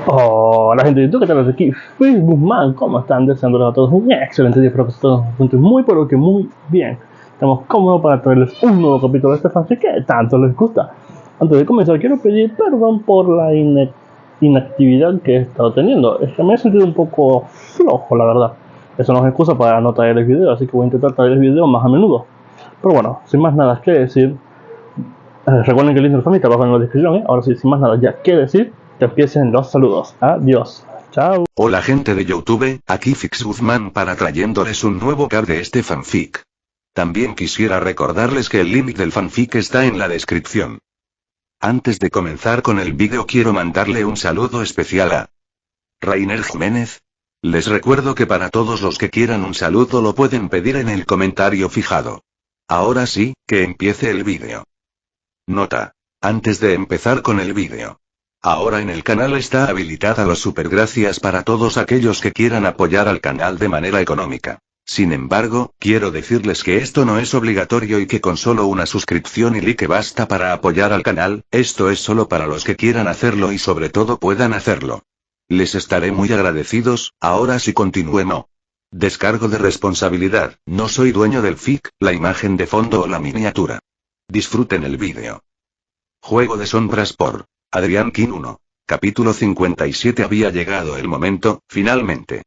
Hola gente de YouTube, ¿qué tal? Aquí Facebook Man, ¿cómo están? Deseándoles a todos un excelente día, espero que todos se encuentren muy pero que muy bien. Estamos cómodos para traerles un nuevo capítulo de este fanfic que tanto les gusta. Antes de comenzar quiero pedir perdón por la inactividad que he estado teniendo. Es que me he sentido un poco flojo, la verdad. Eso no es excusa para no traerles video, así que voy a intentar traerles video más a menudo. Pero bueno, sin más nada que decir, recuerden que el link del fanfic está abajo en la descripción, Ahora sí, sin más nada ya que decir, que empiecen los saludos. Adiós. Chao. Hola gente de YouTube, aquí Fix Guzmán para trayéndoles un nuevo cap de este fanfic. También quisiera recordarles que el link del fanfic está en la descripción. Antes de comenzar con el vídeo quiero mandarle un saludo especial a Rainer Jiménez. Les recuerdo que para todos los que quieran un saludo lo pueden pedir en el comentario fijado. Ahora sí, que empiece el vídeo. Nota. Antes de empezar con el vídeo. Ahora en el canal está habilitada los supergracias para todos aquellos que quieran apoyar al canal de manera económica. Sin embargo, quiero decirles que esto no es obligatorio y que con solo una suscripción y like basta para apoyar al canal, esto es solo para los que quieran hacerlo y sobre todo puedan hacerlo. Les estaré muy agradecidos, ahora sí continúe no. Descargo de responsabilidad, no soy dueño del fic, la imagen de fondo o la miniatura. Disfruten el vídeo. Juego de sombras por Adrián King 1. Capítulo 57. Había llegado el momento, finalmente.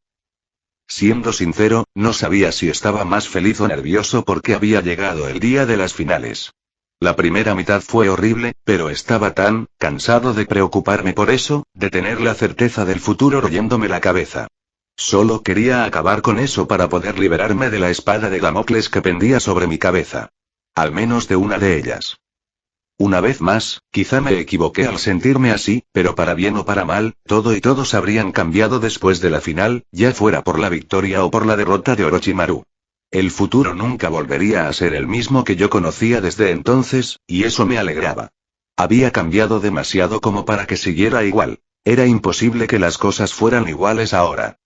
Siendo sincero, no sabía si estaba más feliz o nervioso porque había llegado el día de las finales. La primera mitad fue horrible, pero estaba tan cansado de preocuparme por eso, de tener la certeza del futuro royéndome la cabeza. Solo quería acabar con eso para poder liberarme de la espada de Damocles que pendía sobre mi cabeza. Al menos de una de ellas. Una vez más, quizá me equivoqué al sentirme así, pero para bien o para mal, todo y todos habrían cambiado después de la final, ya fuera por la victoria o por la derrota de Orochimaru. El futuro nunca volvería a ser el mismo que yo conocía desde entonces, y eso me alegraba. Había cambiado demasiado como para que siguiera igual. Era imposible que las cosas fueran iguales ahora.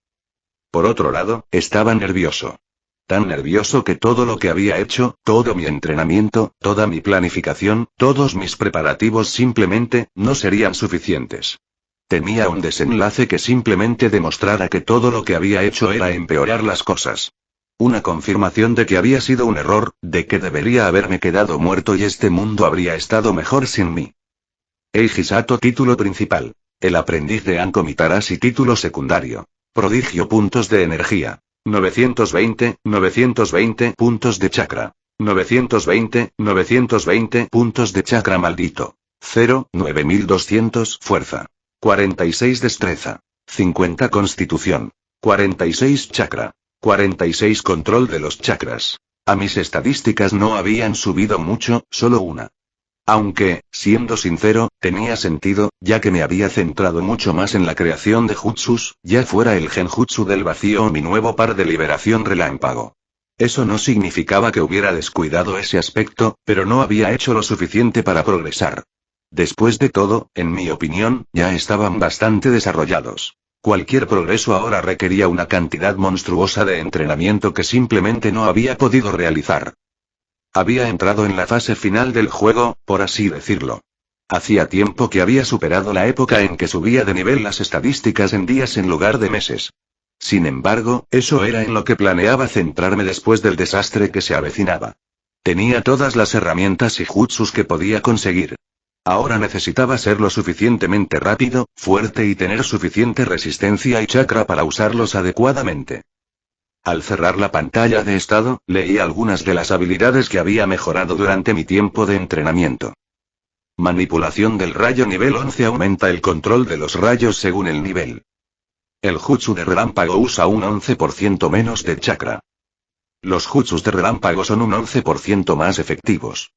Por otro lado, estaba nervioso. Tan nervioso que todo lo que había hecho, todo mi entrenamiento, toda mi planificación, todos mis preparativos simplemente, no serían suficientes. Temía un desenlace que simplemente demostrara que todo lo que había hecho era empeorar las cosas. Una confirmación de que había sido un error, de que debería haberme quedado muerto y este mundo habría estado mejor sin mí. Eiji Sato. Título principal. El aprendiz de Anko Mitarashi. Título secundario. Prodigio. Puntos de energía. 920 puntos de chakra. 920 puntos de chakra maldito. 9200 fuerza. 46 destreza. 50 constitución. 46 chakra. 46 control de los chakras. A mis estadísticas no habían subido mucho, solo una. Aunque, siendo sincero, tenía sentido, ya que me había centrado mucho más en la creación de jutsus, ya fuera el genjutsu del vacío o mi nuevo par de liberación relámpago. Eso no significaba que hubiera descuidado ese aspecto, pero no había hecho lo suficiente para progresar. Después de todo, en mi opinión, ya estaban bastante desarrollados. Cualquier progreso ahora requería una cantidad monstruosa de entrenamiento que simplemente no había podido realizar. Había entrado en la fase final del juego, por así decirlo. Hacía tiempo que había superado la época en que subía de nivel las estadísticas en días en lugar de meses. Sin embargo, eso era en lo que planeaba centrarme después del desastre que se avecinaba. Tenía todas las herramientas y jutsus que podía conseguir. Ahora necesitaba ser lo suficientemente rápido, fuerte y tener suficiente resistencia y chakra para usarlos adecuadamente. Al cerrar la pantalla de estado, leí algunas de las habilidades que había mejorado durante mi tiempo de entrenamiento. Manipulación del rayo nivel 11 aumenta el control de los rayos según el nivel. El jutsu de relámpago usa un 11% menos de chakra. Los jutsus de relámpago son un 11% más efectivos.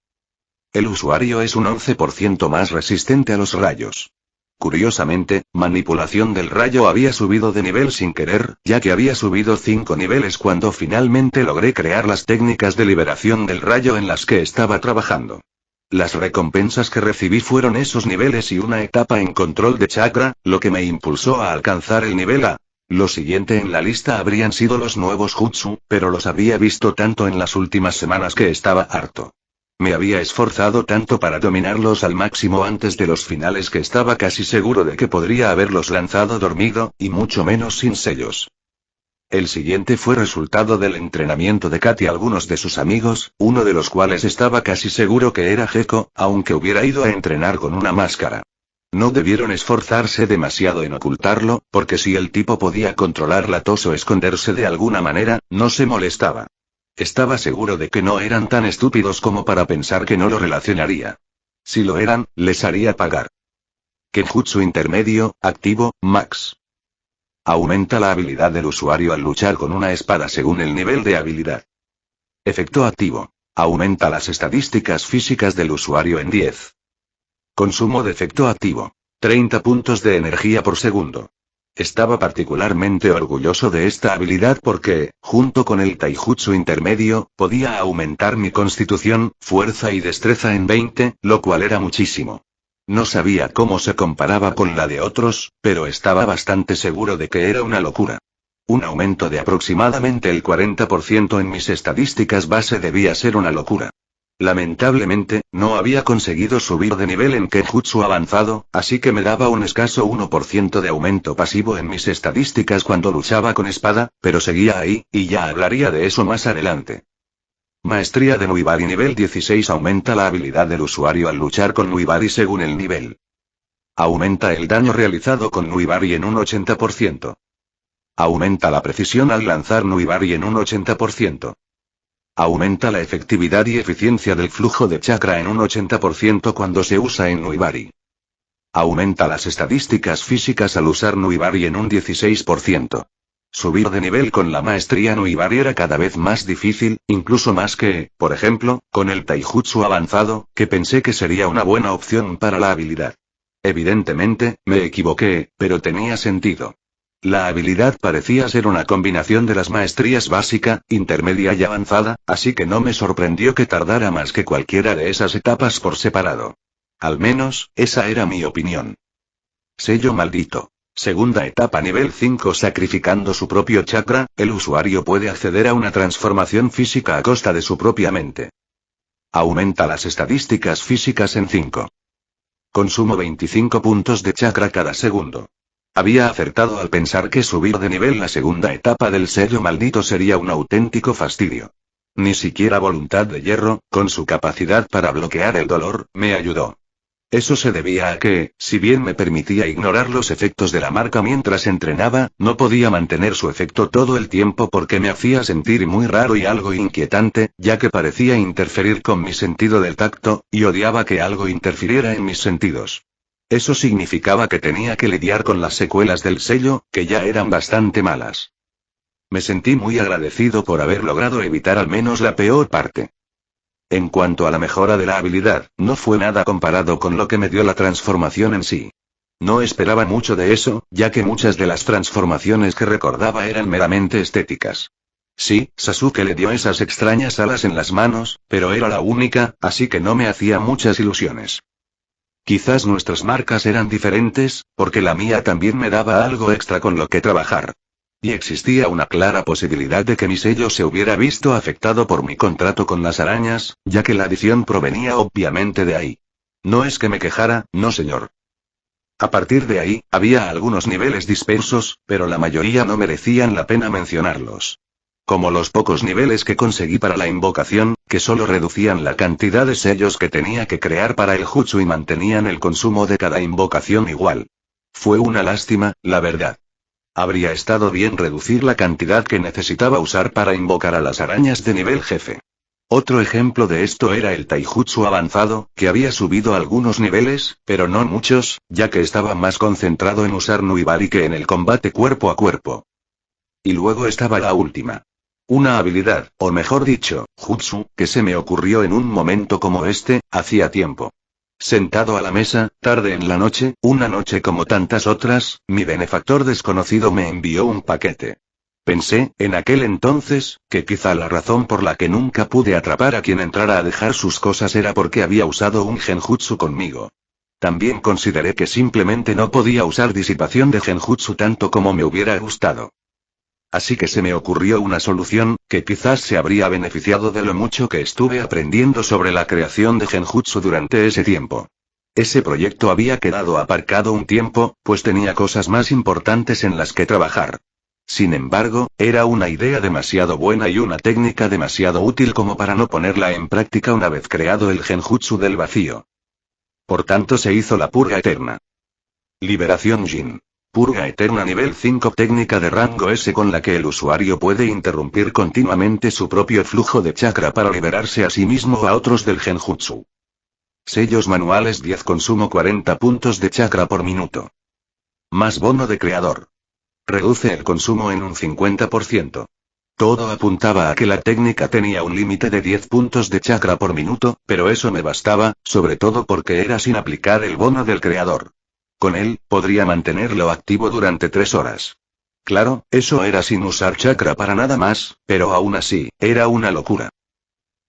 El usuario es un 11% más resistente a los rayos. Curiosamente, manipulación del rayo había subido de nivel sin querer, ya que había subido 5 niveles cuando finalmente logré crear las técnicas de liberación del rayo en las que estaba trabajando. Las recompensas que recibí fueron esos niveles y una etapa en control de chakra, lo que me impulsó a alcanzar el nivel A. Lo siguiente en la lista habrían sido los nuevos jutsu, pero los había visto tanto en las últimas semanas que estaba harto. Me había esforzado tanto para dominarlos al máximo antes de los finales que estaba casi seguro de que podría haberlos lanzado dormido, y mucho menos sin sellos. El siguiente fue resultado del entrenamiento de Kat y algunos de sus amigos, uno de los cuales estaba casi seguro que era Gecko, aunque hubiera ido a entrenar con una máscara. No debieron esforzarse demasiado en ocultarlo, porque si el tipo podía controlar la tos o esconderse de alguna manera, no se molestaba. Estaba seguro de que no eran tan estúpidos como para pensar que no lo relacionaría. Si lo eran, les haría pagar. Kenjutsu intermedio, activo, Max. Aumenta la habilidad del usuario al luchar con una espada según el nivel de habilidad. Efecto activo. Aumenta las estadísticas físicas del usuario en 10. Consumo de efecto activo. 30 puntos de energía por segundo. Estaba particularmente orgulloso de esta habilidad porque, junto con el taijutsu intermedio, podía aumentar mi constitución, fuerza y destreza en 20, lo cual era muchísimo. No sabía cómo se comparaba con la de otros, pero estaba bastante seguro de que era una locura. Un aumento de aproximadamente el 40% en mis estadísticas base debía ser una locura. Lamentablemente, no había conseguido subir de nivel en Kenjutsu avanzado, así que me daba un escaso 1% de aumento pasivo en mis estadísticas cuando luchaba con espada, pero seguía ahí, y ya hablaría de eso más adelante. Maestría de Nuibari nivel 16 aumenta la habilidad del usuario al luchar con Nuibari según el nivel. Aumenta el daño realizado con Nuibari en un 80%. Aumenta la precisión al lanzar Nuibari en un 80%. Aumenta la efectividad y eficiencia del flujo de chakra en un 80% cuando se usa en Nuibari. Aumenta las estadísticas físicas al usar Nuibari en un 16%. Subir de nivel con la maestría Nuibari era cada vez más difícil, incluso más que, por ejemplo, con el taijutsu avanzado, que pensé que sería una buena opción para la habilidad. Evidentemente, me equivoqué, pero tenía sentido. La habilidad parecía ser una combinación de las maestrías básica, intermedia y avanzada, así que no me sorprendió que tardara más que cualquiera de esas etapas por separado. Al menos, esa era mi opinión. Sello maldito. Segunda etapa nivel 5. Sacrificando su propio chakra, el usuario puede acceder a una transformación física a costa de su propia mente. Aumenta las estadísticas físicas en 5. Consumo 25 puntos de chakra cada segundo. Había acertado al pensar que subir de nivel la segunda etapa del sello maldito sería un auténtico fastidio. Ni siquiera Voluntad de Hierro, con su capacidad para bloquear el dolor, me ayudó. Eso se debía a que, si bien me permitía ignorar los efectos de la marca mientras entrenaba, no podía mantener su efecto todo el tiempo porque me hacía sentir muy raro y algo inquietante, ya que parecía interferir con mi sentido del tacto, y odiaba que algo interfiriera en mis sentidos. Eso significaba que tenía que lidiar con las secuelas del sello, que ya eran bastante malas. Me sentí muy agradecido por haber logrado evitar al menos la peor parte. En cuanto a la mejora de la habilidad, no fue nada comparado con lo que me dio la transformación en sí. No esperaba mucho de eso, ya que muchas de las transformaciones que recordaba eran meramente estéticas. Sí, Sasuke le dio esas extrañas alas en las manos, pero era la única, así que no me hacía muchas ilusiones. Quizás nuestras marcas eran diferentes, porque la mía también me daba algo extra con lo que trabajar. Y existía una clara posibilidad de que mi sello se hubiera visto afectado por mi contrato con las arañas, ya que la adición provenía obviamente de ahí. No es que me quejara, no señor. A partir de ahí, había algunos niveles dispersos, pero la mayoría no merecían la pena mencionarlos. Como los pocos niveles que conseguí para la invocación, que solo reducían la cantidad de sellos que tenía que crear para el jutsu y mantenían el consumo de cada invocación igual. Fue una lástima, la verdad. Habría estado bien reducir la cantidad que necesitaba usar para invocar a las arañas de nivel jefe. Otro ejemplo de esto era el taijutsu avanzado, que había subido algunos niveles, pero no muchos, ya que estaba más concentrado en usar Nuibari que en el combate cuerpo a cuerpo. Y luego estaba la última. Una habilidad, o mejor dicho, jutsu, que se me ocurrió en un momento como este, hacía tiempo. Sentado a la mesa, tarde en la noche, una noche como tantas otras, mi benefactor desconocido me envió un paquete. Pensé, en aquel entonces, que quizá la razón por la que nunca pude atrapar a quien entrara a dejar sus cosas era porque había usado un genjutsu conmigo. También consideré que simplemente no podía usar disipación de genjutsu tanto como me hubiera gustado. Así que se me ocurrió una solución, que quizás se habría beneficiado de lo mucho que estuve aprendiendo sobre la creación de genjutsu durante ese tiempo. Ese proyecto había quedado aparcado un tiempo, pues tenía cosas más importantes en las que trabajar. Sin embargo, era una idea demasiado buena y una técnica demasiado útil como para no ponerla en práctica una vez creado el genjutsu del vacío. Por tanto se hizo la purga eterna. Liberación Jin. Purga eterna nivel 5, técnica de rango S con la que el usuario puede interrumpir continuamente su propio flujo de chakra para liberarse a sí mismo o a otros del genjutsu. Sellos manuales 10, consumo 40 puntos de chakra por minuto. Más bono de creador. Reduce el consumo en un 50%. Todo apuntaba a que la técnica tenía un límite de 10 puntos de chakra por minuto, pero eso me bastaba, sobre todo porque era sin aplicar el bono del creador. Con él, podría mantenerlo activo durante 3 horas. Claro, eso era sin usar chakra para nada más, pero aún así, era una locura.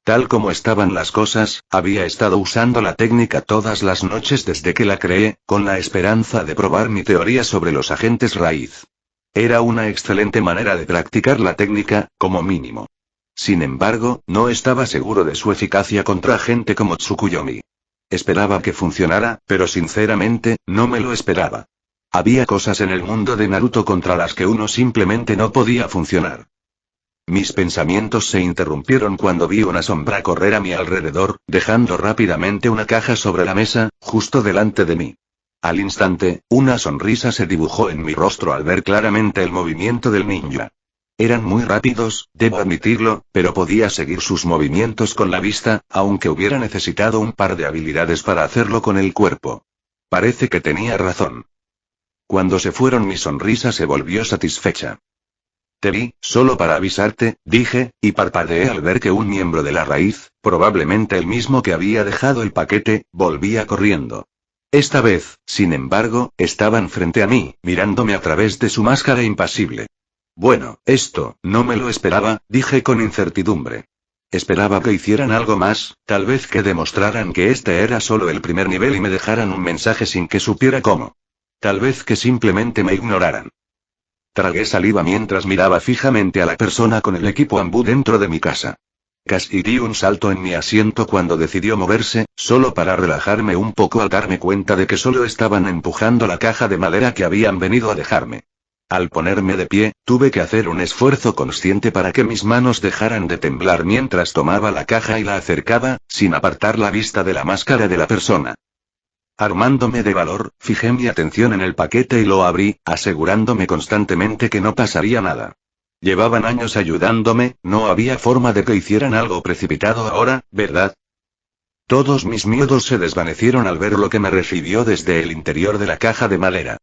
Tal como estaban las cosas, había estado usando la técnica todas las noches desde que la creé, con la esperanza de probar mi teoría sobre los agentes raíz. Era una excelente manera de practicar la técnica, como mínimo. Sin embargo, no estaba seguro de su eficacia contra gente como Tsukuyomi. Esperaba que funcionara, pero sinceramente, no me lo esperaba. Había cosas en el mundo de Naruto contra las que uno simplemente no podía funcionar. Mis pensamientos se interrumpieron cuando vi una sombra correr a mi alrededor, dejando rápidamente una caja sobre la mesa, justo delante de mí. Al instante, una sonrisa se dibujó en mi rostro al ver claramente el movimiento del ninja. Eran muy rápidos, debo admitirlo, pero podía seguir sus movimientos con la vista, aunque hubiera necesitado un par de habilidades para hacerlo con el cuerpo. Parece que tenía razón. Cuando se fueron mi sonrisa se volvió satisfecha. Te vi, solo para avisarte, dije, y parpadeé al ver que un miembro de la raíz, probablemente el mismo que había dejado el paquete, volvía corriendo. Esta vez, sin embargo, estaban frente a mí, mirándome a través de su máscara impasible. Bueno, esto, no me lo esperaba, dije con incertidumbre. Esperaba que hicieran algo más, tal vez que demostraran que este era solo el primer nivel y me dejaran un mensaje sin que supiera cómo. Tal vez que simplemente me ignoraran. Tragué saliva mientras miraba fijamente a la persona con el equipo Anbu dentro de mi casa. Casi di un salto en mi asiento cuando decidió moverse, solo para relajarme un poco al darme cuenta de que solo estaban empujando la caja de madera que habían venido a dejarme. Al ponerme de pie, tuve que hacer un esfuerzo consciente para que mis manos dejaran de temblar mientras tomaba la caja y la acercaba, sin apartar la vista de la máscara de la persona. Armándome de valor, fijé mi atención en el paquete y lo abrí, asegurándome constantemente que no pasaría nada. Llevaban años ayudándome, no había forma de que hicieran algo precipitado ahora, ¿verdad? Todos mis miedos se desvanecieron al ver lo que me recibió desde el interior de la caja de madera.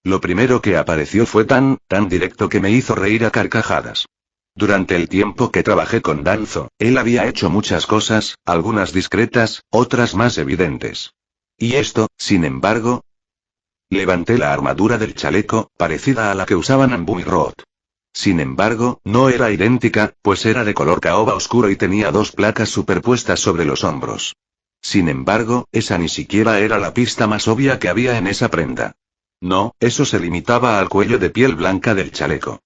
Lo primero que apareció fue tan directo que me hizo reír a carcajadas. Durante el tiempo que trabajé con Danzo, él había hecho muchas cosas, algunas discretas, otras más evidentes. Y esto, sin embargo... Levanté la armadura del chaleco, parecida a la que usaban Anbu y Roth. Sin embargo, no era idéntica, pues era de color caoba oscuro y tenía 2 placas superpuestas sobre los hombros. Sin embargo, esa ni siquiera era la pista más obvia que había en esa prenda. No, eso se limitaba al cuello de piel blanca del chaleco.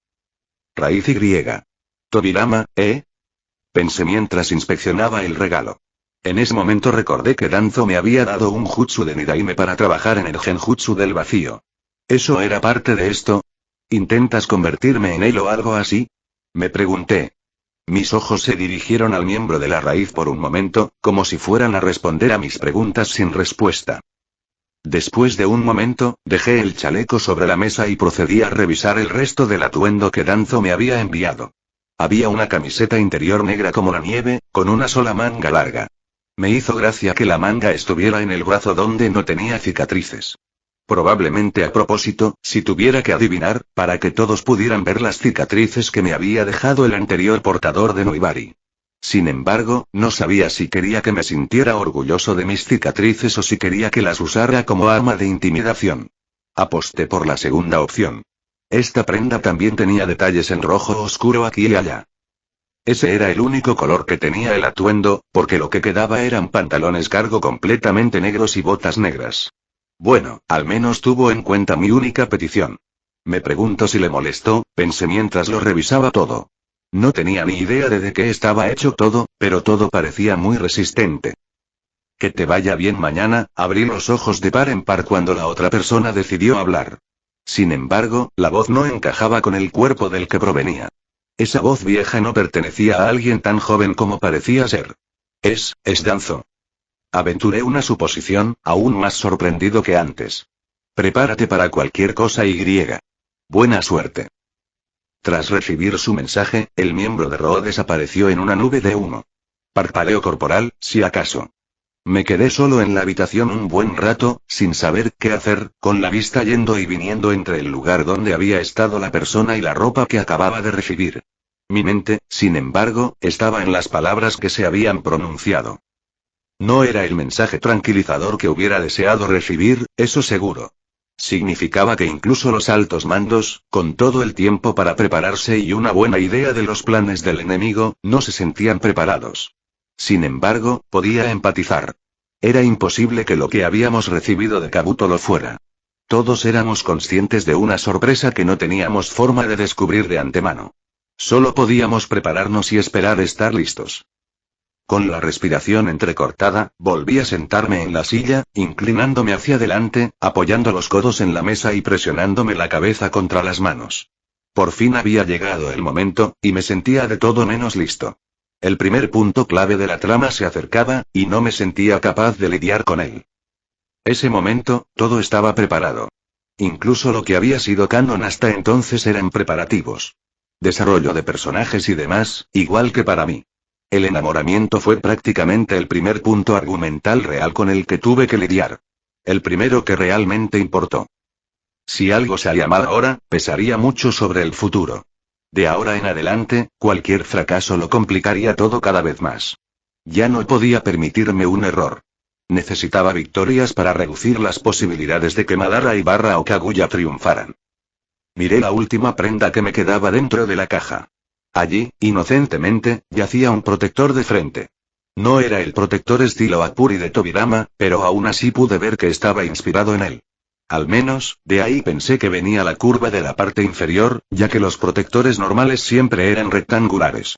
Raíz Y. Tobirama, ¿eh? Pensé mientras inspeccionaba el regalo. En ese momento recordé que Danzo me había dado un jutsu de Nidaime para trabajar en el genjutsu del vacío. ¿Eso era parte de esto? ¿Intentas convertirme en él o algo así? Me pregunté. Mis ojos se dirigieron al miembro de la raíz por un momento, como si fueran a responder a mis preguntas sin respuesta. Después de un momento, dejé el chaleco sobre la mesa y procedí a revisar el resto del atuendo que Danzo me había enviado. Había una camiseta interior negra como la nieve, con una sola manga larga. Me hizo gracia que la manga estuviera en el brazo donde no tenía cicatrices. Probablemente a propósito, si tuviera que adivinar, para que todos pudieran ver las cicatrices que me había dejado el anterior portador de Noibari. Sin embargo, no sabía si quería que me sintiera orgulloso de mis cicatrices o si quería que las usara como arma de intimidación. Aposté por la segunda opción. Esta prenda también tenía detalles en rojo oscuro aquí y allá. Ese era el único color que tenía el atuendo, porque lo que quedaba eran pantalones cargo completamente negros y botas negras. Bueno, al menos tuvo en cuenta mi única petición. Me pregunto si le molestó, pensé mientras lo revisaba todo. No tenía ni idea de qué estaba hecho todo, pero todo parecía muy resistente. Que te vaya bien mañana, abrí los ojos de par en par cuando la otra persona decidió hablar. Sin embargo, la voz no encajaba con el cuerpo del que provenía. Esa voz vieja no pertenecía a alguien tan joven como parecía ser. Es Danzo. Aventuré una suposición, aún más sorprendido que antes. Prepárate para cualquier cosa y. Buena suerte. Tras recibir su mensaje, el miembro de Ro desapareció en una nube de humo. Parpadeo corporal, si acaso. Me quedé solo en la habitación un buen rato, sin saber qué hacer, con la vista yendo y viniendo entre el lugar donde había estado la persona y la ropa que acababa de recibir. Mi mente, sin embargo, estaba en las palabras que se habían pronunciado. No era el mensaje tranquilizador que hubiera deseado recibir, eso seguro. Significaba que incluso los altos mandos, con todo el tiempo para prepararse y una buena idea de los planes del enemigo, no se sentían preparados. Sin embargo, podía empatizar. Era imposible que lo que habíamos recibido de Kabuto lo fuera. Todos éramos conscientes de una sorpresa que no teníamos forma de descubrir de antemano. Solo podíamos prepararnos y esperar estar listos. Con la respiración entrecortada, volví a sentarme en la silla, inclinándome hacia adelante, apoyando los codos en la mesa y presionándome la cabeza contra las manos. Por fin había llegado el momento, y me sentía de todo menos listo. El primer punto clave de la trama se acercaba, y no me sentía capaz de lidiar con él. Ese momento, todo estaba preparado. Incluso lo que había sido canon hasta entonces eran preparativos. Desarrollo de personajes y demás, igual que para mí. El enamoramiento fue prácticamente el primer punto argumental real con el que tuve que lidiar. El primero que realmente importó. Si algo salía mal ahora, pesaría mucho sobre el futuro. De ahora en adelante, cualquier fracaso lo complicaría todo cada vez más. Ya no podía permitirme un error. Necesitaba victorias para reducir las posibilidades de que Madara y o Kaguya triunfaran. Miré la última prenda que me quedaba dentro de la caja. Allí, inocentemente, yacía un protector de frente. No era el protector estilo Apuri de Tobirama, pero aún así pude ver que estaba inspirado en él. Al menos, de ahí pensé que venía la curva de la parte inferior, ya que los protectores normales siempre eran rectangulares.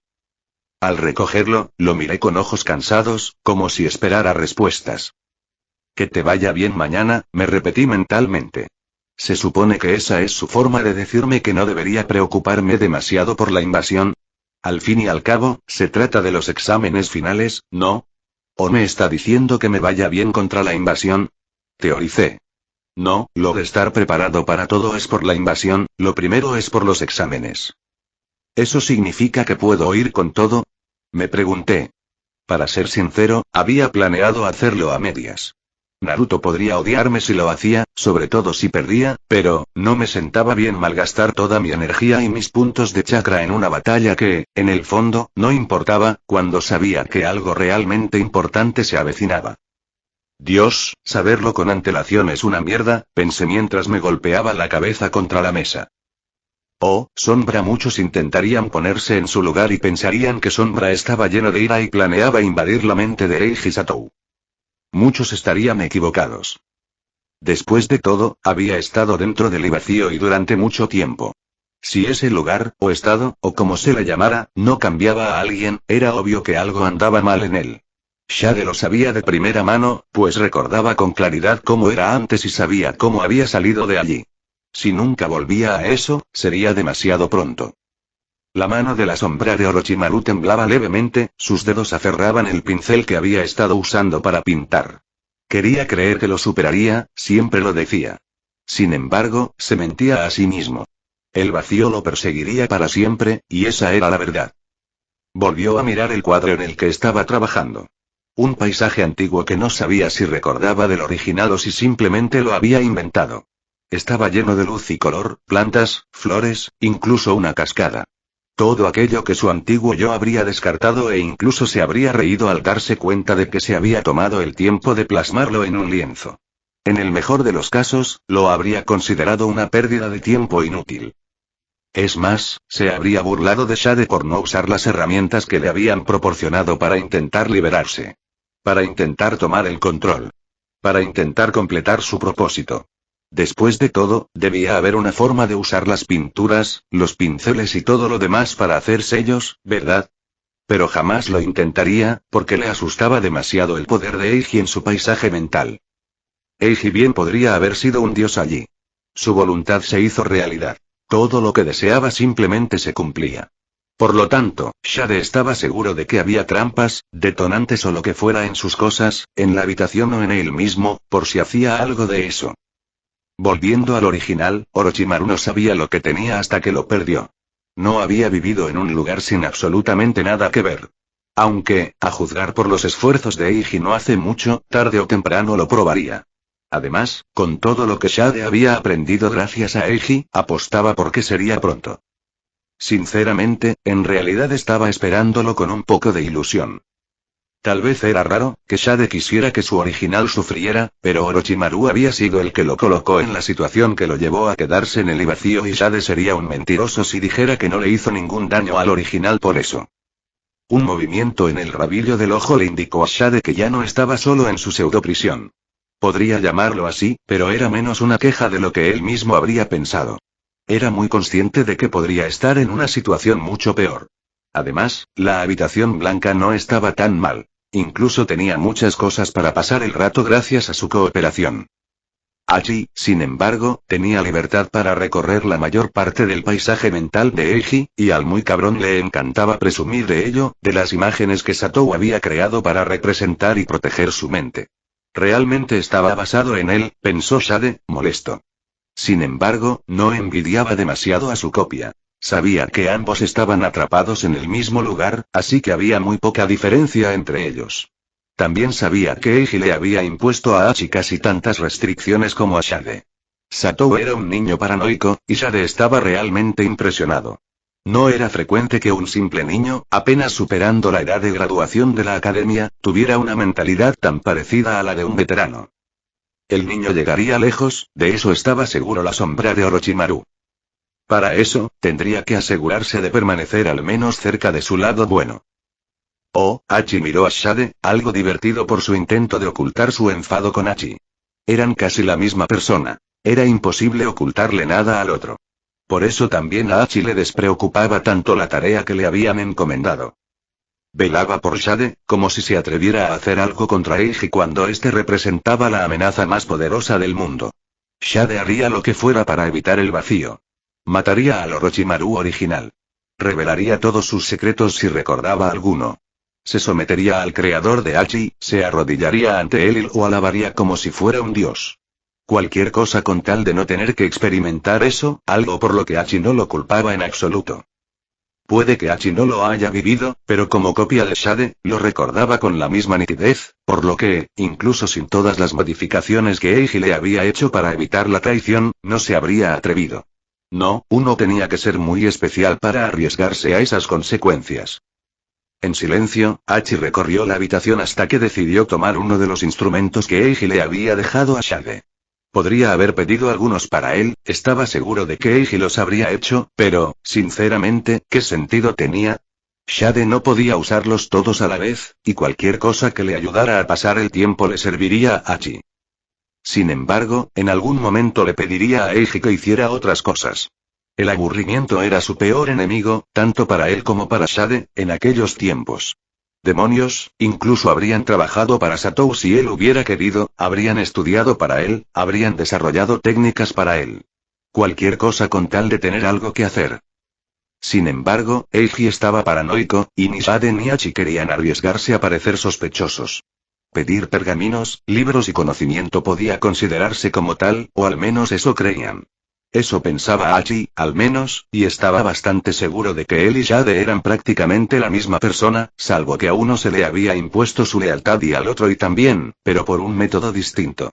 Al recogerlo, lo miré con ojos cansados, como si esperara respuestas. Que te vaya bien mañana, me repetí mentalmente. Se supone que esa es su forma de decirme que no debería preocuparme demasiado por la invasión. Al fin y al cabo, se trata de los exámenes finales, ¿no? ¿O me está diciendo que me vaya bien contra la invasión? Teoricé. No, lo de estar preparado para todo es por la invasión, lo primero es por los exámenes. ¿Eso significa que puedo ir con todo? Me pregunté. Para ser sincero, había planeado hacerlo a medias. Naruto podría odiarme si lo hacía, sobre todo si perdía, pero, no me sentaba bien malgastar toda mi energía y mis puntos de chakra en una batalla que, en el fondo, no importaba, cuando sabía que algo realmente importante se avecinaba. Dios, saberlo con antelación es una mierda, pensé mientras me golpeaba la cabeza contra la mesa. Oh, Sombra, muchos intentarían ponerse en su lugar y pensarían que Sombra estaba lleno de ira y planeaba invadir la mente de Eiji Satou. Muchos estarían equivocados. Después de todo, había estado dentro del vacío y durante mucho tiempo. Si ese lugar, o estado, o como se le llamara, no cambiaba a alguien, era obvio que algo andaba mal en él. Shade lo sabía de primera mano, pues recordaba con claridad cómo era antes y sabía cómo había salido de allí. Si nunca volvía a eso, sería demasiado pronto. La mano de la sombra de Orochimaru temblaba levemente, sus dedos aferraban el pincel que había estado usando para pintar. Quería creer que lo superaría, siempre lo decía. Sin embargo, se mentía a sí mismo. El vacío lo perseguiría para siempre, y esa era la verdad. Volvió a mirar el cuadro en el que estaba trabajando. Un paisaje antiguo que no sabía si recordaba del original o si simplemente lo había inventado. Estaba lleno de luz y color, plantas, flores, incluso una cascada. Todo aquello que su antiguo yo habría descartado e incluso se habría reído al darse cuenta de que se había tomado el tiempo de plasmarlo en un lienzo. En el mejor de los casos, lo habría considerado una pérdida de tiempo inútil. Es más, se habría burlado de Shade por no usar las herramientas que le habían proporcionado para intentar liberarse. Para intentar tomar el control. Para intentar completar su propósito. Después de todo, debía haber una forma de usar las pinturas, los pinceles y todo lo demás para hacer sellos, ¿verdad? Pero jamás lo intentaría, porque le asustaba demasiado el poder de Eiji en su paisaje mental. Eiji bien podría haber sido un dios allí. Su voluntad se hizo realidad. Todo lo que deseaba simplemente se cumplía. Por lo tanto, Shade estaba seguro de que había trampas, detonantes o lo que fuera en sus cosas, en la habitación o en él mismo, por si hacía algo de eso. Volviendo al original, Orochimaru no sabía lo que tenía hasta que lo perdió. No había vivido en un lugar sin absolutamente nada que ver. Aunque, a juzgar por los esfuerzos de Eiji no hace mucho, tarde o temprano lo probaría. Además, con todo lo que Shade había aprendido gracias a Eiji, apostaba porque sería pronto. Sinceramente, en realidad estaba esperándolo con un poco de ilusión. Tal vez era raro, que Shade quisiera que su original sufriera, pero Orochimaru había sido el que lo colocó en la situación que lo llevó a quedarse en el vacío y Shade sería un mentiroso si dijera que no le hizo ningún daño al original por eso. Un movimiento en el rabillo del ojo le indicó a Shade que ya no estaba solo en su pseudoprisión. Podría llamarlo así, pero era menos una queja de lo que él mismo habría pensado. Era muy consciente de que podría estar en una situación mucho peor. Además, la habitación blanca no estaba tan mal. Incluso tenía muchas cosas para pasar el rato gracias a su cooperación. Allí, sin embargo, tenía libertad para recorrer la mayor parte del paisaje mental de Eiji, y al muy cabrón le encantaba presumir de ello, de las imágenes que Satou había creado para representar y proteger su mente. Realmente estaba basado en él, pensó Shade, molesto. Sin embargo, no envidiaba demasiado a su copia. Sabía que ambos estaban atrapados en el mismo lugar, así que había muy poca diferencia entre ellos. También sabía que Eiji le había impuesto a Hachi casi tantas restricciones como a Shade. Satou era un niño paranoico, y Shade estaba realmente impresionado. No era frecuente que un simple niño, apenas superando la edad de graduación de la academia, tuviera una mentalidad tan parecida a la de un veterano. El niño llegaría lejos, de eso estaba seguro la sombra de Orochimaru. Para eso, tendría que asegurarse de permanecer al menos cerca de su lado bueno. Hachi miró a Shade, algo divertido por su intento de ocultar su enfado con Hachi. Eran casi la misma persona. Era imposible ocultarle nada al otro. Por eso también a Hachi le despreocupaba tanto la tarea que le habían encomendado. Velaba por Shade, como si se atreviera a hacer algo contra Eiji cuando éste representaba la amenaza más poderosa del mundo. Shade haría lo que fuera para evitar el vacío. Mataría al Orochimaru original. Revelaría todos sus secretos si recordaba alguno. Se sometería al creador de Hachi, se arrodillaría ante él y lo alabaría como si fuera un dios. Cualquier cosa con tal de no tener que experimentar eso, algo por lo que Hachi no lo culpaba en absoluto. Puede que Hachi no lo haya vivido, pero como copia de Shade, lo recordaba con la misma nitidez, por lo que, incluso sin todas las modificaciones que Eiji le había hecho para evitar la traición, no se habría atrevido. No, uno tenía que ser muy especial para arriesgarse a esas consecuencias. En silencio, Hachi recorrió la habitación hasta que decidió tomar uno de los instrumentos que Eiji le había dejado a Shade. Podría haber pedido algunos para él, estaba seguro de que Eiji los habría hecho, pero, sinceramente, ¿qué sentido tenía? Shade no podía usarlos todos a la vez, y cualquier cosa que le ayudara a pasar el tiempo le serviría a Hachi. Sin embargo, en algún momento le pediría a Eiji que hiciera otras cosas. El aburrimiento era su peor enemigo, tanto para él como para Shade, en aquellos tiempos. Demonios, incluso habrían trabajado para Satou si él hubiera querido, habrían estudiado para él, habrían desarrollado técnicas para él. Cualquier cosa con tal de tener algo que hacer. Sin embargo, Eiji estaba paranoico, y ni Shade ni Hachi querían arriesgarse a parecer sospechosos. Pedir pergaminos, libros y conocimiento podía considerarse como tal, o al menos eso creían. Eso pensaba Hachi, al menos, y estaba bastante seguro de que él y Shade eran prácticamente la misma persona, salvo que a uno se le había impuesto su lealtad y al otro y también, pero por un método distinto.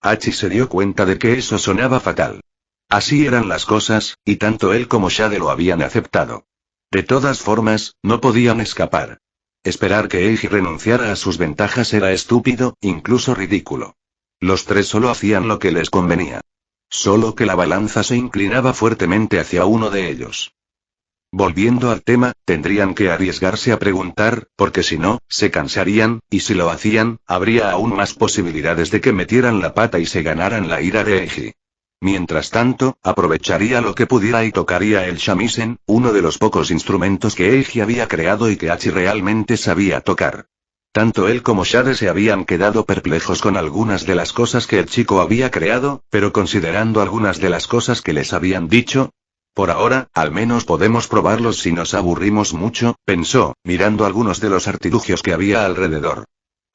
Hachi se dio cuenta de que eso sonaba fatal. Así eran las cosas, y tanto él como Shade lo habían aceptado. De todas formas, no podían escapar. Esperar que Eiji renunciara a sus ventajas era estúpido, incluso ridículo. Los tres solo hacían lo que les convenía. Solo que la balanza se inclinaba fuertemente hacia uno de ellos. Volviendo al tema, tendrían que arriesgarse a preguntar, porque si no, se cansarían, y si lo hacían, habría aún más posibilidades de que metieran la pata y se ganaran la ira de Eiji. Mientras tanto, aprovecharía lo que pudiera y tocaría el shamisen, uno de los pocos instrumentos que Eiji había creado y que Hachi realmente sabía tocar. Tanto él como Shade se habían quedado perplejos con algunas de las cosas que el chico había creado, pero considerando algunas de las cosas que les habían dicho, por ahora, al menos podemos probarlos si nos aburrimos mucho, pensó, mirando algunos de los artilugios que había alrededor.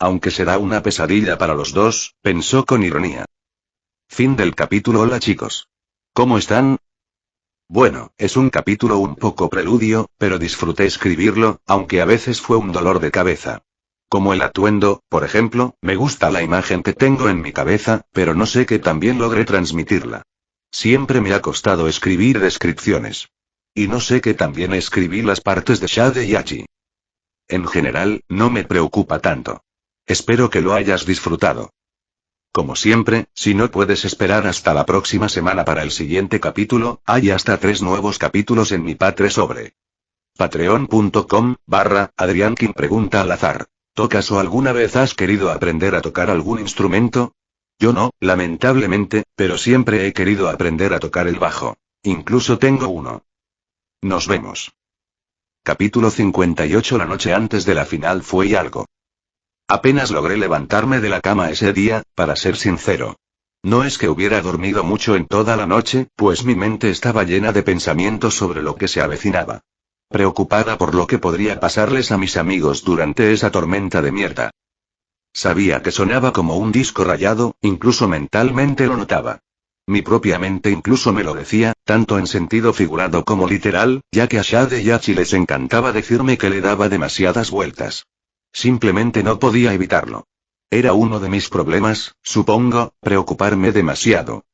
Aunque será una pesadilla para los dos, pensó con ironía. Fin del capítulo. Hola chicos. ¿Cómo están? Bueno, es un capítulo un poco preludio, pero disfruté escribirlo, aunque a veces fue un dolor de cabeza. Como el atuendo, por ejemplo, me gusta la imagen que tengo en mi cabeza, pero no sé que también logré transmitirla. Siempre me ha costado escribir descripciones. Y no sé que también escribí las partes de Shade y Hachi. En general, no me preocupa tanto. Espero que lo hayas disfrutado. Como siempre, si no puedes esperar hasta la próxima semana para el siguiente capítulo, hay hasta 3 nuevos capítulos en mi Patre sobre patreon.com/Adriankin pregunta al azar. ¿Tocas o alguna vez has querido aprender a tocar algún instrumento? Yo no, lamentablemente, pero siempre he querido aprender a tocar el bajo. Incluso tengo uno. Nos vemos. Capítulo 58. La noche antes de la final fue algo. Apenas logré levantarme de la cama ese día, para ser sincero. No es que hubiera dormido mucho en toda la noche, pues mi mente estaba llena de pensamientos sobre lo que se avecinaba. Preocupada por lo que podría pasarles a mis amigos durante esa tormenta de mierda. Sabía que sonaba como un disco rayado, incluso mentalmente lo notaba. Mi propia mente incluso me lo decía, tanto en sentido figurado como literal, ya que a Shade y Hachi les encantaba decirme que le daba demasiadas vueltas. Simplemente no podía evitarlo. Era uno de mis problemas, supongo, preocuparme demasiado.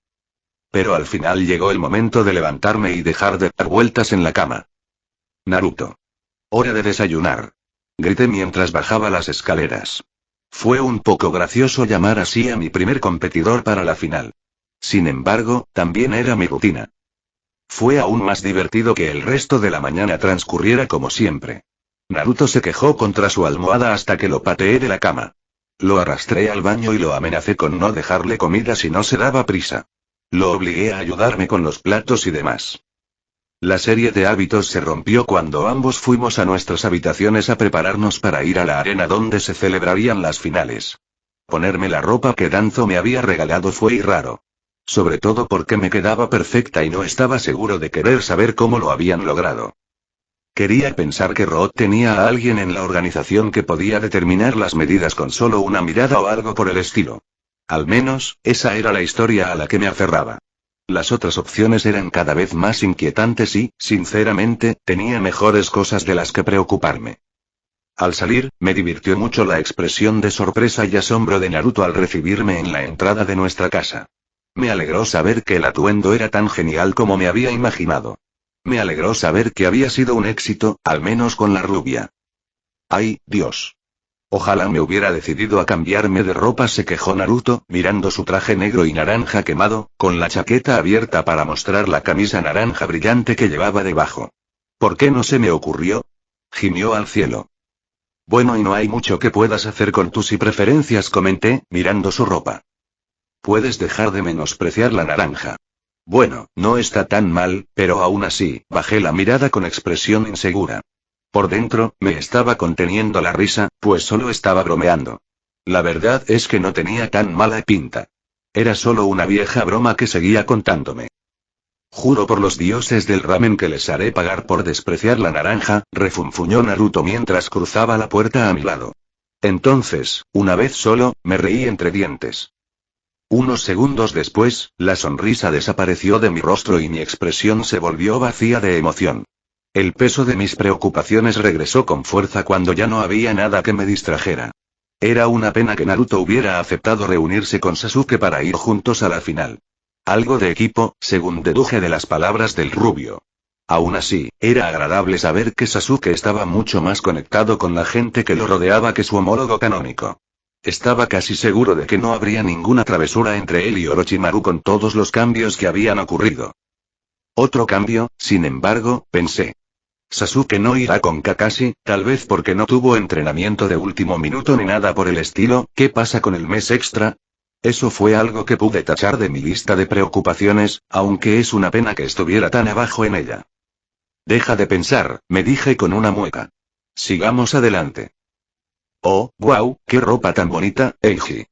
Pero al final llegó el momento de levantarme y dejar de dar vueltas en la cama. Naruto. Hora de desayunar. Grité mientras bajaba las escaleras. Fue un poco gracioso llamar así a mi primer competidor para la final. Sin embargo, también era mi rutina. Fue aún más divertido que el resto de la mañana transcurriera como siempre. Naruto se quejó contra su almohada hasta que lo pateé de la cama. Lo arrastré al baño y lo amenacé con no dejarle comida si no se daba prisa. Lo obligué a ayudarme con los platos y demás. La serie de hábitos se rompió cuando ambos fuimos a nuestras habitaciones a prepararnos para ir a la arena donde se celebrarían las finales. Ponerme la ropa que Danzo me había regalado fue raro. Sobre todo porque me quedaba perfecta y no estaba seguro de querer saber cómo lo habían logrado. Quería pensar que Root tenía a alguien en la organización que podía determinar las medidas con solo una mirada o algo por el estilo. Al menos, esa era la historia a la que me aferraba. Las otras opciones eran cada vez más inquietantes y, sinceramente, tenía mejores cosas de las que preocuparme. Al salir, me divirtió mucho la expresión de sorpresa y asombro de Naruto al recibirme en la entrada de nuestra casa. Me alegró saber que el atuendo era tan genial como me había imaginado. Me alegró saber que había sido un éxito, al menos con la rubia. ¡Ay, Dios! Ojalá me hubiera decidido a cambiarme de ropa, se quejó Naruto, mirando su traje negro y naranja quemado, con la chaqueta abierta para mostrar la camisa naranja brillante que llevaba debajo. ¿Por qué no se me ocurrió? Gimió al cielo. Bueno, y no hay mucho que puedas hacer con tus preferencias, comenté, mirando su ropa. Puedes dejar de menospreciar la naranja. Bueno, no está tan mal, pero aún así, bajé la mirada con expresión insegura. Por dentro, me estaba conteniendo la risa, pues solo estaba bromeando. La verdad es que no tenía tan mala pinta. Era solo una vieja broma que seguía contándome. Juro por los dioses del ramen que les haré pagar por despreciar la naranja, refunfuñó Naruto mientras cruzaba la puerta a mi lado. Entonces, una vez solo, me reí entre dientes. Unos segundos después, la sonrisa desapareció de mi rostro y mi expresión se volvió vacía de emoción. El peso de mis preocupaciones regresó con fuerza cuando ya no había nada que me distrajera. Era una pena que Naruto hubiera aceptado reunirse con Sasuke para ir juntos a la final. Algo de equipo, según deduje de las palabras del rubio. Aún así, era agradable saber que Sasuke estaba mucho más conectado con la gente que lo rodeaba que su homólogo canónico. Estaba casi seguro de que no habría ninguna travesura entre él y Orochimaru con todos los cambios que habían ocurrido. Otro cambio, sin embargo, pensé. Sasuke no irá con Kakashi, tal vez porque no tuvo entrenamiento de último minuto ni nada por el estilo. ¿Qué pasa con el mes extra? Eso fue algo que pude tachar de mi lista de preocupaciones, aunque es una pena que estuviera tan abajo en ella. Deja de pensar, me dije con una mueca. Sigamos adelante. Oh, wow, qué ropa tan bonita, Eiji.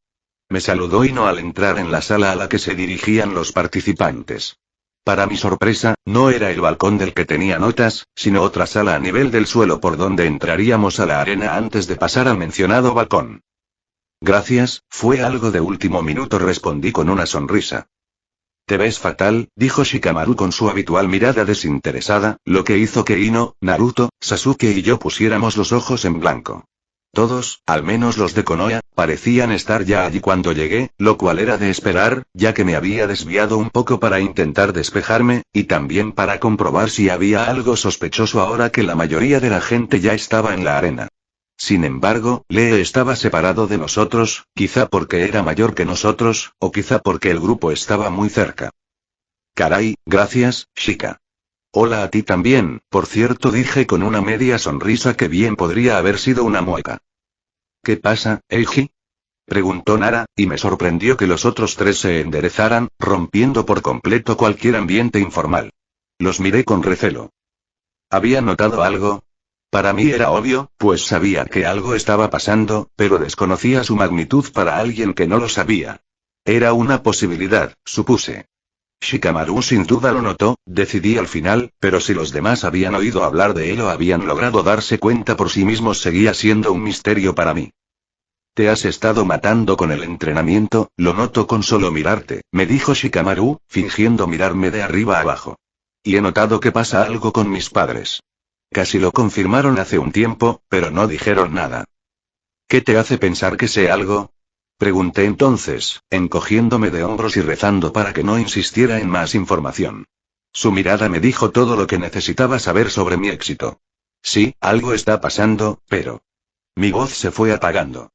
Me saludó Ino al entrar en la sala a la que se dirigían los participantes. Para mi sorpresa, no era el balcón del que tenía notas, sino otra sala a nivel del suelo por donde entraríamos a la arena antes de pasar al mencionado balcón. Gracias, fue algo de último minuto, respondí con una sonrisa. Te ves fatal, dijo Shikamaru con su habitual mirada desinteresada, lo que hizo que Ino, Naruto, Sasuke y yo pusiéramos los ojos en blanco. Todos, al menos los de Konoha, parecían estar ya allí cuando llegué, lo cual era de esperar, ya que me había desviado un poco para intentar despejarme, y también para comprobar si había algo sospechoso ahora que la mayoría de la gente ya estaba en la arena. Sin embargo, Lee estaba separado de nosotros, quizá porque era mayor que nosotros, o quizá porque el grupo estaba muy cerca. Caray, gracias, Shika. Hola a ti también, por cierto, dije con una media sonrisa que bien podría haber sido una mueca. ¿Qué pasa, Eiji? Preguntó Nara, y me sorprendió que los otros tres se enderezaran, rompiendo por completo cualquier ambiente informal. Los miré con recelo. ¿Había notado algo? Para mí era obvio, pues sabía que algo estaba pasando, pero desconocía su magnitud para alguien que no lo sabía. Era una posibilidad, supuse. Shikamaru sin duda lo notó, decidí al final, pero si los demás habían oído hablar de él o habían logrado darse cuenta por sí mismos seguía siendo un misterio para mí. Te has estado matando con el entrenamiento, lo noto con solo mirarte, me dijo Shikamaru, fingiendo mirarme de arriba abajo. Y he notado que pasa algo con mis padres. Casi lo confirmaron hace un tiempo, pero no dijeron nada. ¿Qué te hace pensar que sé algo? Pregunté entonces, encogiéndome de hombros y rezando para que no insistiera en más información. Su mirada me dijo todo lo que necesitaba saber sobre mi éxito. Sí, algo está pasando, pero... Mi voz se fue apagando.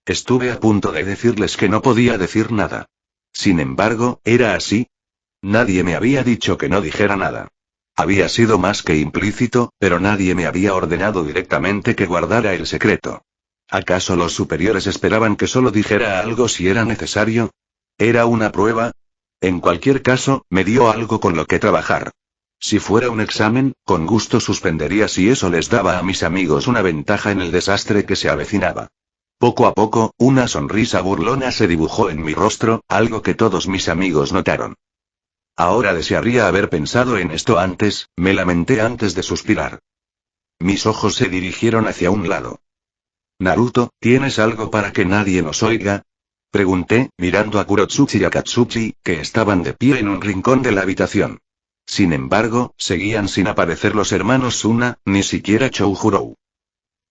Estuve a punto de decirles que no podía decir nada. Sin embargo, ¿era así? Nadie me había dicho que no dijera nada. Había sido más que implícito, pero nadie me había ordenado directamente que guardara el secreto. ¿Acaso los superiores esperaban que solo dijera algo si era necesario? ¿Era una prueba? En cualquier caso, me dio algo con lo que trabajar. Si fuera un examen, con gusto suspendería si eso les daba a mis amigos una ventaja en el desastre que se avecinaba. Poco a poco, una sonrisa burlona se dibujó en mi rostro, algo que todos mis amigos notaron. Ahora desearía haber pensado en esto antes, me lamenté antes de suspirar. Mis ojos se dirigieron hacia un lado. Naruto, ¿tienes algo para que nadie nos oiga? Pregunté, mirando a Kurotsuchi y Akatsuki, que estaban de pie en un rincón de la habitación. Sin embargo, seguían sin aparecer los hermanos Suna, ni siquiera Choujurou.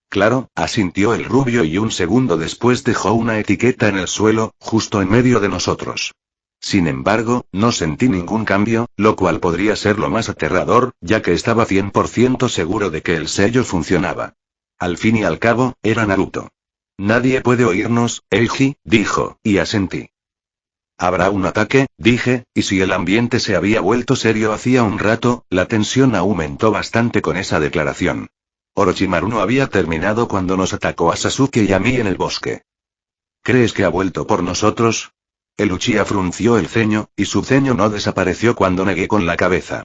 Claro, asintió el rubio y un segundo después dejó una etiqueta en el suelo, justo en medio de nosotros. Sin embargo, no sentí ningún cambio, lo cual podría ser lo más aterrador, ya que estaba 100% seguro de que el sello funcionaba. Al fin y al cabo, era Naruto. Nadie puede oírnos, Eiji, dijo, y asentí. ¿Habrá un ataque?, dije, y si el ambiente se había vuelto serio hacía un rato, la tensión aumentó bastante con esa declaración. Orochimaru no había terminado cuando nos atacó a Sasuke y a mí en el bosque. ¿Crees que ha vuelto por nosotros? El Uchiha frunció el ceño, y su ceño no desapareció cuando negué con la cabeza.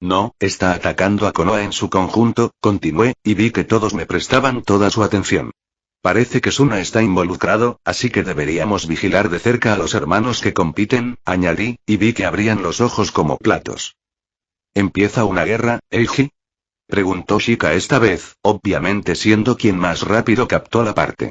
No, está atacando a Konoha en su conjunto, continué, y vi que todos me prestaban toda su atención. Parece que Suna está involucrado, así que deberíamos vigilar de cerca a los hermanos que compiten, añadí, y vi que abrían los ojos como platos. ¿Empieza una guerra, Eiji? Preguntó Shika esta vez, obviamente siendo quien más rápido captó la parte.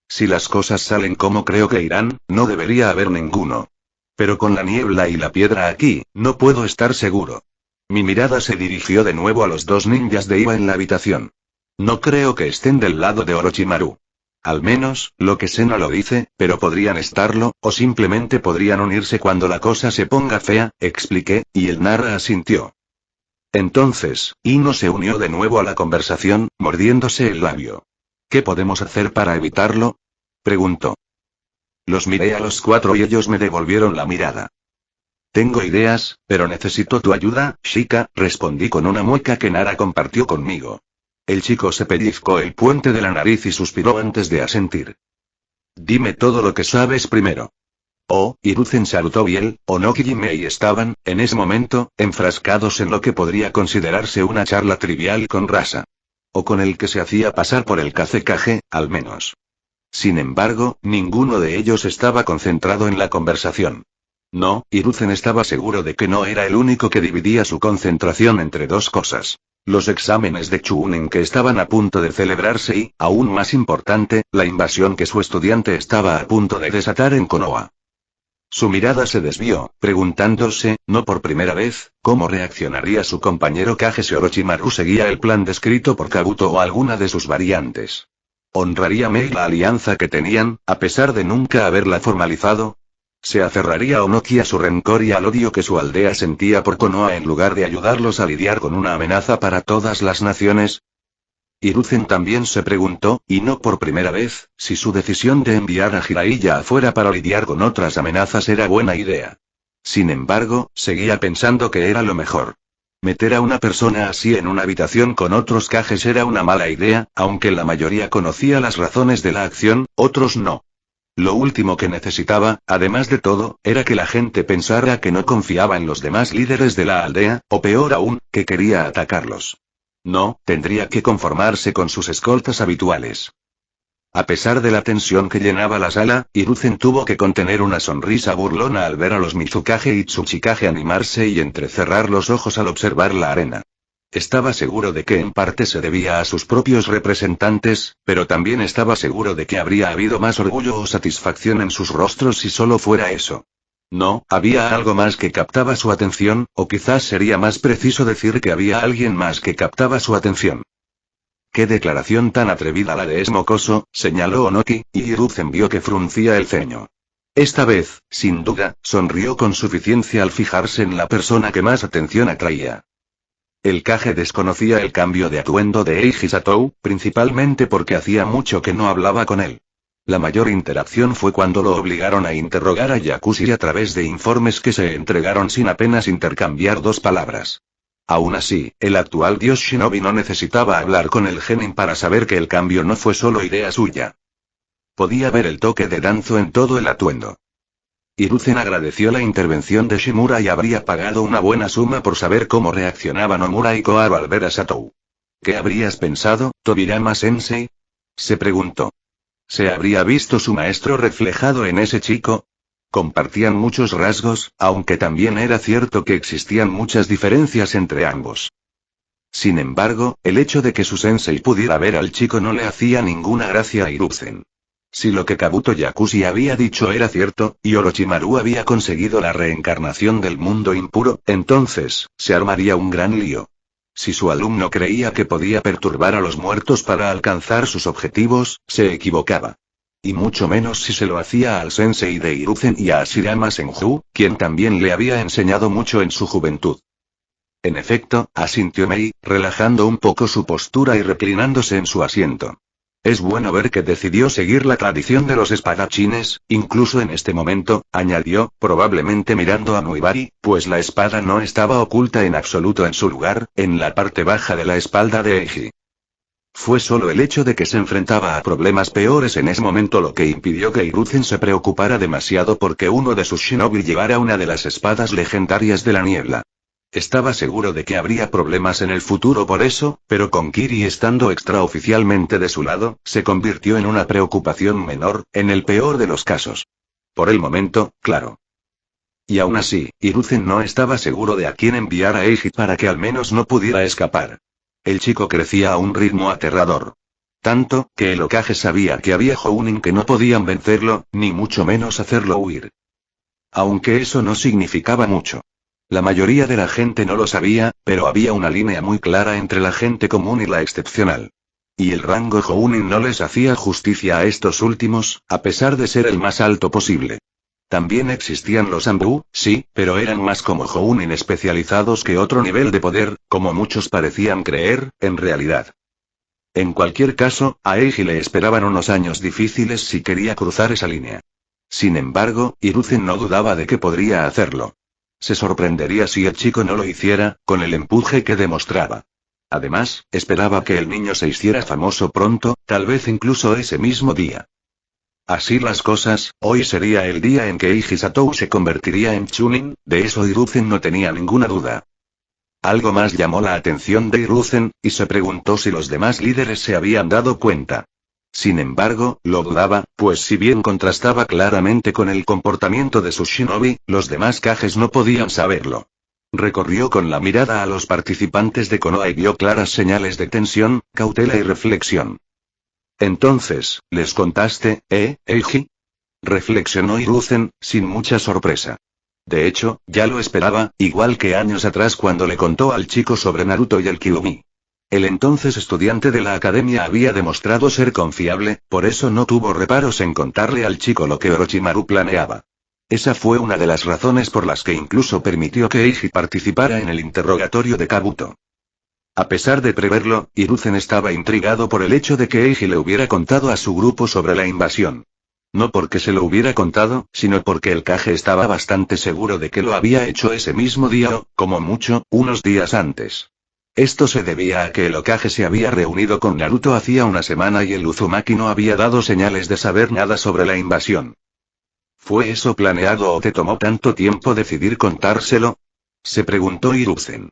Si las cosas salen como creo que irán, no debería haber ninguno. Pero con la niebla y la piedra aquí, no puedo estar seguro. Mi mirada se dirigió de nuevo a los dos ninjas de Iba en la habitación. No creo que estén del lado de Orochimaru. Al menos, lo que sé no lo dice, pero podrían estarlo, o simplemente podrían unirse cuando la cosa se ponga fea, expliqué, y el Nara asintió. Entonces, Ino se unió de nuevo a la conversación, mordiéndose el labio. ¿Qué podemos hacer para evitarlo? Preguntó. Los miré a los cuatro y ellos me devolvieron la mirada. Tengo ideas, pero necesito tu ayuda, Shika, respondí con una mueca que Nara compartió conmigo. El chico se pellizcó el puente de la nariz y suspiró antes de asentir. Dime todo lo que sabes primero. Oh, Hiruzen saltó y él, Onoki y Mei estaban, en ese momento, enfrascados en lo que podría considerarse una charla trivial con Rasa. O con el que se hacía pasar por el Kazekage, al menos. Sin embargo, ninguno de ellos estaba concentrado en la conversación. No, Hiruzen estaba seguro de que no era el único que dividía su concentración entre dos cosas. Los exámenes de Chunin que estaban a punto de celebrarse y, aún más importante, la invasión que su estudiante estaba a punto de desatar en Konoha. Su mirada se desvió, preguntándose, no por primera vez, cómo reaccionaría su compañero Kage si Orochimaru seguía el plan descrito por Kabuto o alguna de sus variantes. ¿Honraría Mei la alianza que tenían, a pesar de nunca haberla formalizado? ¿Se aferraría Onoki a su rencor y al odio que su aldea sentía por Konoha en lugar de ayudarlos a lidiar con una amenaza para todas las naciones? Hiruzen también se preguntó, y no por primera vez, si su decisión de enviar a Jiraiya afuera para lidiar con otras amenazas era buena idea. Sin embargo, seguía pensando que era lo mejor. Meter a una persona así en una habitación con otros Kages era una mala idea, aunque la mayoría conocía las razones de la acción, otros no. Lo último que necesitaba, además de todo, era que la gente pensara que no confiaba en los demás líderes de la aldea, o peor aún, que quería atacarlos. No, tendría que conformarse con sus escoltas habituales. A pesar de la tensión que llenaba la sala, Hiruzen tuvo que contener una sonrisa burlona al ver a los Mizukage y Tsuchikage animarse y entrecerrar los ojos al observar la arena. Estaba seguro de que en parte se debía a sus propios representantes, pero también estaba seguro de que habría habido más orgullo o satisfacción en sus rostros si solo fuera eso. No, había algo más que captaba su atención, o quizás sería más preciso decir que había alguien más que captaba su atención. «Qué declaración tan atrevida la de Esmocoso», señaló Onoki, y Hiruzen vio que fruncía el ceño. Esta vez, sin duda, sonrió con suficiencia al fijarse en la persona que más atención atraía. El Kage desconocía el cambio de atuendo de Eiji Satou, principalmente porque hacía mucho que no hablaba con él. La mayor interacción fue cuando lo obligaron a interrogar a Yakushi a través de informes que se entregaron sin apenas intercambiar dos palabras. Aún así, el actual dios Shinobi no necesitaba hablar con el genin para saber que el cambio no fue solo idea suya. Podía ver el toque de Danzo en todo el atuendo. Hiruzen agradeció la intervención de Shimura y habría pagado una buena suma por saber cómo reaccionaban Nomura y Koharu al ver a Satou. ¿Qué habrías pensado, Tobirama-sensei?, se preguntó. ¿Se habría visto su maestro reflejado en ese chico? Compartían muchos rasgos, aunque también era cierto que existían muchas diferencias entre ambos. Sin embargo, el hecho de que su sensei pudiera ver al chico no le hacía ninguna gracia a Hiruzen. Si lo que Kabuto Yakushi había dicho era cierto, y Orochimaru había conseguido la reencarnación del mundo impuro, entonces, se armaría un gran lío. Si su alumno creía que podía perturbar a los muertos para alcanzar sus objetivos, se equivocaba. Y mucho menos si se lo hacía al sensei de Hiruzen y a Hashirama Senju, quien también le había enseñado mucho en su juventud. En efecto, asintió Mei, relajando un poco su postura y reclinándose en su asiento. Es bueno ver que decidió seguir la tradición de los espadachines, incluso en este momento, añadió, probablemente mirando a Muibari, pues la espada no estaba oculta en absoluto en su lugar, en la parte baja de la espalda de Eiji. Fue solo el hecho de que se enfrentaba a problemas peores en ese momento lo que impidió que Hiruzen se preocupara demasiado porque uno de sus shinobi llevara una de las espadas legendarias de la niebla. Estaba seguro de que habría problemas en el futuro por eso, pero con Kiri estando extraoficialmente de su lado, se convirtió en una preocupación menor, en el peor de los casos. Por el momento, claro. Y aún así, Hiruzen no estaba seguro de a quién enviar a Eiji para que al menos no pudiera escapar. El chico crecía a un ritmo aterrador. Tanto, que el Hokage sabía que había Jounin que no podían vencerlo, ni mucho menos hacerlo huir. Aunque eso no significaba mucho. La mayoría de la gente no lo sabía, pero había una línea muy clara entre la gente común y la excepcional. Y el rango Jounin no les hacía justicia a estos últimos, a pesar de ser el más alto posible. También existían los Anbu, sí, pero eran más como Jounin especializados que otro nivel de poder, como muchos parecían creer, en realidad. En cualquier caso, a Eiji le esperaban unos años difíciles si quería cruzar esa línea. Sin embargo, Hiruzen no dudaba de que podría hacerlo. Se sorprendería si el chico no lo hiciera, con el empuje que demostraba. Además, esperaba que el niño se hiciera famoso pronto, tal vez incluso ese mismo día. Así las cosas, hoy sería el día en que Eiji Satou se convertiría en Chunin, de eso Hiruzen no tenía ninguna duda. Algo más llamó la atención de Hiruzen, y se preguntó si los demás líderes se habían dado cuenta. Sin embargo, lo dudaba, pues si bien contrastaba claramente con el comportamiento de sus shinobi, los demás Kages no podían saberlo. Recorrió con la mirada a los participantes de Konoha y vio claras señales de tensión, cautela y reflexión. Entonces, ¿les contaste, Eiji? Reflexionó Hiruzen, sin mucha sorpresa. De hecho, ya lo esperaba, igual que años atrás cuando le contó al chico sobre Naruto y el Kyuubi. El entonces estudiante de la academia había demostrado ser confiable, por eso no tuvo reparos en contarle al chico lo que Orochimaru planeaba. Esa fue una de las razones por las que incluso permitió que Eiji participara en el interrogatorio de Kabuto. A pesar de preverlo, Hiruzen estaba intrigado por el hecho de que Eiji le hubiera contado a su grupo sobre la invasión. No porque se lo hubiera contado, sino porque el Kage estaba bastante seguro de que lo había hecho ese mismo día o, como mucho, unos días antes. Esto se debía a que el Hokage se había reunido con Naruto hacía una semana y el Uzumaki no había dado señales de saber nada sobre la invasión. ¿Fue eso planeado o te tomó tanto tiempo decidir contárselo? Se preguntó Hiruzen.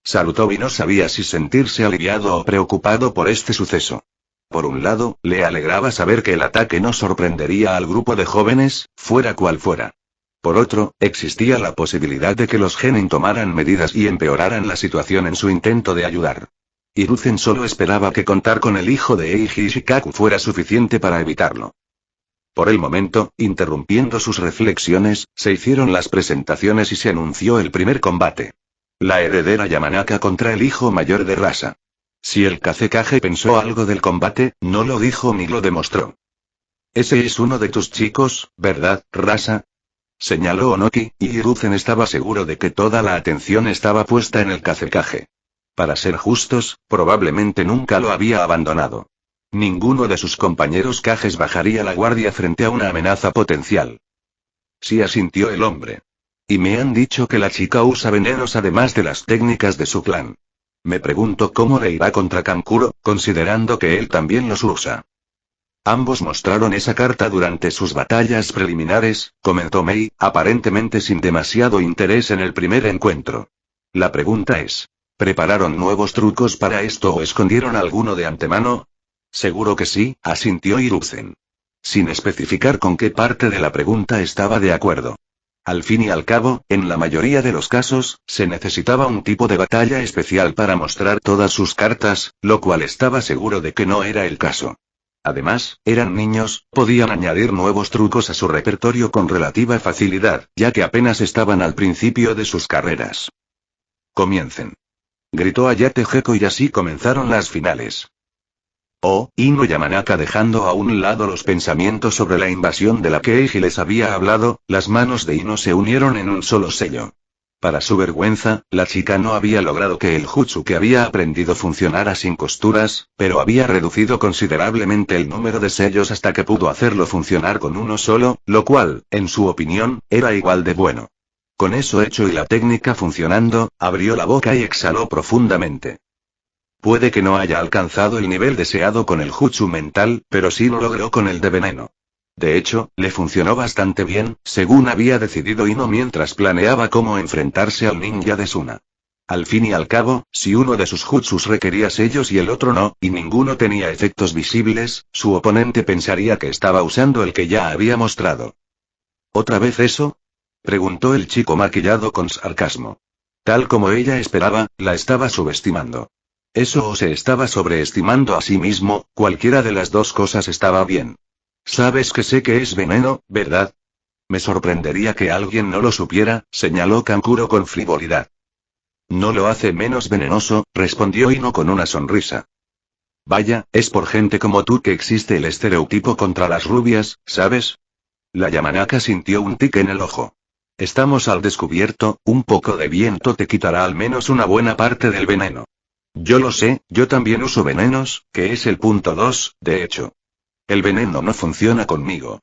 Sarutobi no sabía si sentirse aliviado o preocupado por este suceso. Por un lado, le alegraba saber que el ataque no sorprendería al grupo de jóvenes, fuera cual fuera. Por otro, existía la posibilidad de que los genin tomaran medidas y empeoraran la situación en su intento de ayudar. Hiruzen solo esperaba que contar con el hijo de Eiji Ishikaku fuera suficiente para evitarlo. Por el momento, interrumpiendo sus reflexiones, se hicieron las presentaciones y se anunció el primer combate. La heredera Yamanaka contra el hijo mayor de Rasa. Si el Kazekage pensó algo del combate, no lo dijo ni lo demostró. Ese es uno de tus chicos, ¿verdad, Rasa? Señaló Onoki, y Hiruzen estaba seguro de que toda la atención estaba puesta en el Kazekage. Para ser justos, probablemente nunca lo había abandonado. Ninguno de sus compañeros Kages bajaría la guardia frente a una amenaza potencial. Sí, asintió el hombre. Y me han dicho que la chica usa venenos además de las técnicas de su clan. Me pregunto cómo le irá contra Kankuro, considerando que él también los usa. Ambos mostraron esa carta durante sus batallas preliminares, comentó Mei, aparentemente sin demasiado interés en el primer encuentro. La pregunta es, ¿prepararon nuevos trucos para esto o escondieron alguno de antemano? Seguro que sí, asintió Hiruzen. Sin especificar con qué parte de la pregunta estaba de acuerdo. Al fin y al cabo, en la mayoría de los casos, se necesitaba un tipo de batalla especial para mostrar todas sus cartas, lo cual estaba seguro de que no era el caso. Además, eran niños, podían añadir nuevos trucos a su repertorio con relativa facilidad, ya que apenas estaban al principio de sus carreras. Comiencen. Gritó Ayate Gecko y así comenzaron las finales. Ino Yamanaka dejando a un lado los pensamientos sobre la invasión de la que Eiji les había hablado, las manos de Ino se unieron en un solo sello. Para su vergüenza, la chica no había logrado que el jutsu que había aprendido funcionara sin costuras, pero había reducido considerablemente el número de sellos hasta que pudo hacerlo funcionar con uno solo, lo cual, en su opinión, era igual de bueno. Con eso hecho y la técnica funcionando, abrió la boca y exhaló profundamente. Puede que no haya alcanzado el nivel deseado con el jutsu mental, pero sí lo logró con el de veneno. De hecho, le funcionó bastante bien, según había decidido Ino mientras planeaba cómo enfrentarse al ninja de Suna. Al fin y al cabo, si uno de sus jutsus requería sellos y el otro no, y ninguno tenía efectos visibles, su oponente pensaría que estaba usando el que ya había mostrado. ¿Otra vez eso? Preguntó el chico maquillado con sarcasmo. Tal como ella esperaba, la estaba subestimando. Eso o se estaba sobreestimando a sí mismo, cualquiera de las dos cosas estaba bien. Sabes que sé que es veneno, ¿verdad? Me sorprendería que alguien no lo supiera, señaló Kankuro con frivolidad. No lo hace menos venenoso, respondió Ino con una sonrisa. Vaya, es por gente como tú que existe el estereotipo contra las rubias, ¿sabes? La Yamanaka sintió un tic en el ojo. Estamos al descubierto, un poco de viento te quitará al menos una buena parte del veneno. Yo lo sé, yo también uso venenos, que es el punto 2, de hecho. El veneno no funciona conmigo.